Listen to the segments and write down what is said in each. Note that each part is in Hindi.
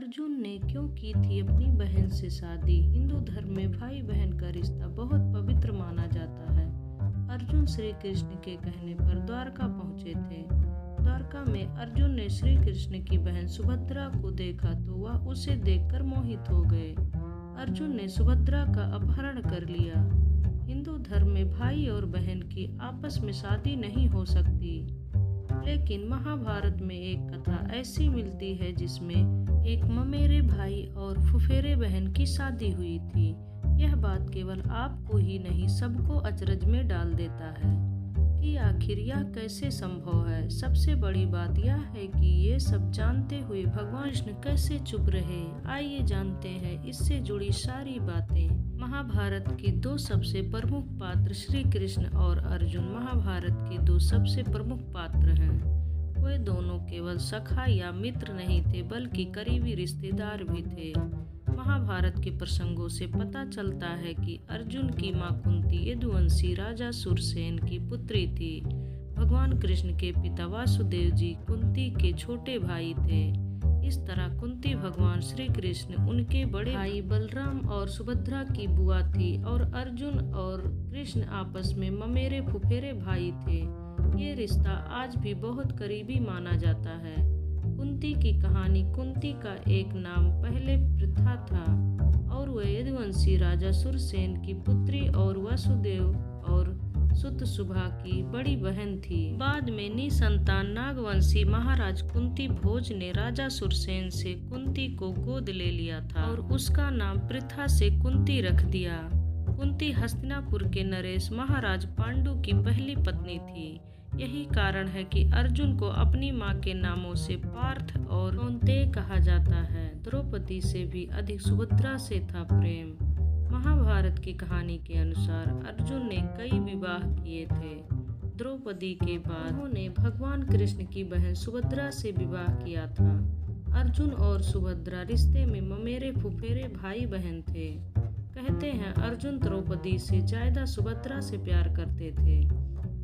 अर्जुन ने क्यों की थी अपनी बहन से शादी। हिंदू धर्म में भाई बहन का रिश्ता बहुत पवित्र माना जाता है। अर्जुन श्री कृष्ण के कहने पर द्वारका पहुंचे थे। द्वारका में अर्जुन ने श्री कृष्ण की बहन सुभद्रा को देखा तो वह उसे देखकर मोहित हो गए। अर्जुन ने सुभद्रा का अपहरण कर लिया। हिंदू धर्म में भाई और बहन की आपस में शादी नहीं हो सकती, लेकिन महाभारत में एक कथा ऐसी मिलती है जिसमें एक ममेरे भाई और फुफेरे बहन की शादी हुई थी। यह बात केवल आपको ही नहीं सबको अचरज में डाल देता है कि आखिर यह कैसे संभव है। सबसे बड़ी बात यह है कि ये सब जानते हुए भगवान कृष्ण कैसे चुप रहे। आइए जानते हैं इससे जुड़ी सारी बातें। महाभारत के दो सबसे प्रमुख पात्र श्री कृष्ण और अर्जुन महाभारत के दो सबसे प्रमुख पात्र हैं। वे दोनों केवल सखा या मित्र नहीं थे बल्कि करीबी रिश्तेदार भी थे। महाभारत के प्रसंगों से पता चलता है कि अर्जुन की मां कुंती यदुवंशी राजा सुरसेन की पुत्री थी। भगवान कृष्ण के पिता वासुदेव जी कुंती के छोटे भाई थे। इस तरह कुंती भगवान श्री कृष्ण उनके बड़े भाई बलराम और सुभद्रा की बुआ थी और अर्जुन और कृष्ण आपस में ममेरे फुफेरे भाई थे। ये रिश्ता आज भी बहुत करीबी माना जाता है। कुंती की कहानी। कुंती का एक नाम पहले पृथा था और वह यदुवंशी राजा सुरसेन की पुत्री और वसुदेव और सुत सुभा की बड़ी बहन थी। बाद में निसंतान नागवंशी महाराज कुंती भोज ने राजा सुरसेन से कुंती को गोद ले लिया था और उसका नाम पृथा से कुंती रख दिया। कुंती हस्तिनापुर के नरेश महाराज पांडु की पहली पत्नी थी। यही कारण है कि अर्जुन को अपनी मां के नामों से पार्थ और कौन्तेय कहा जाता है। द्रौपदी से भी अधिक सुभद्रा से था प्रेम। महाभारत की कहानी के अनुसार अर्जुन ने कई विवाह किए थे। द्रौपदी के बाद उन्होंने भगवान कृष्ण की बहन सुभद्रा से विवाह किया था। अर्जुन और सुभद्रा रिश्ते में ममेरे फुफेरे भाई बहन थे। कहते हैं अर्जुन द्रौपदी से ज्यादा सुभद्रा से प्यार करते थे।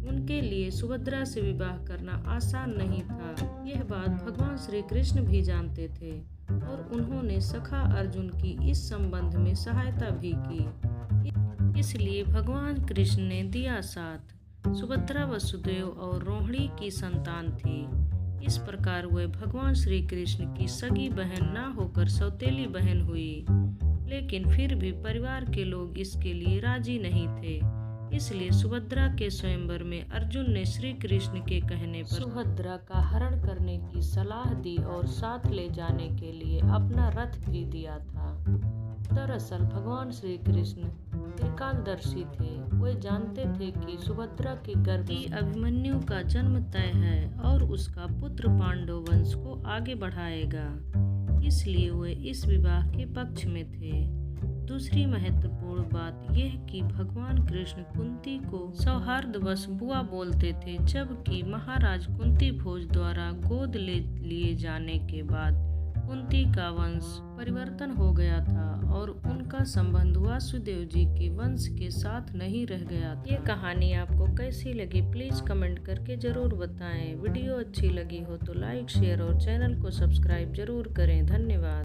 उनके लिए सुभद्रा से विवाह करना आसान नहीं था। यह बात भगवान श्री कृष्ण भी जानते थे और उन्होंने सखा अर्जुन की इस संबंध में सहायता भी की। इसलिए भगवान कृष्ण ने दिया साथ। सुभद्रा वसुदेव और रोहिणी की संतान थी। इस प्रकार वह भगवान श्री कृष्ण की सगी बहन न होकर सौतेली बहन हुई। लेकिन फिर भी परिवार के लोग इसके लिए राजी नहीं थे। इसलिए सुभद्रा के स्वयंवर में अर्जुन ने श्री कृष्ण के कहने पर सुभद्रा का हरण करने की सलाह दी और साथ ले जाने के लिए अपना रथ भी दिया था। दरअसल भगवान श्री कृष्ण त्रिकालदर्शी थे। वे जानते थे कि सुभद्रा के गर्भ में अभिमन्यु का जन्म तय है और उसका पुत्र पांडव वंश को आगे बढ़ाएगा। इसलिए वे इस विवाह के पक्ष में थे। दूसरी महत्वपूर्ण बात यह कि भगवान कृष्ण कुंती को सौहार्दवश बुआ बोलते थे, जबकि महाराज कुंती भोज द्वारा गोद ले लिए जाने के बाद कुंती का वंश परिवर्तन हो गया था और उनका संबंध वासुदेव जी के वंश के साथ नहीं रह गया था। ये कहानी आपको कैसी लगी प्लीज कमेंट करके जरूर बताएं। वीडियो अच्छी लगी हो तो लाइक शेयर और चैनल को सब्सक्राइब जरूर करें। धन्यवाद।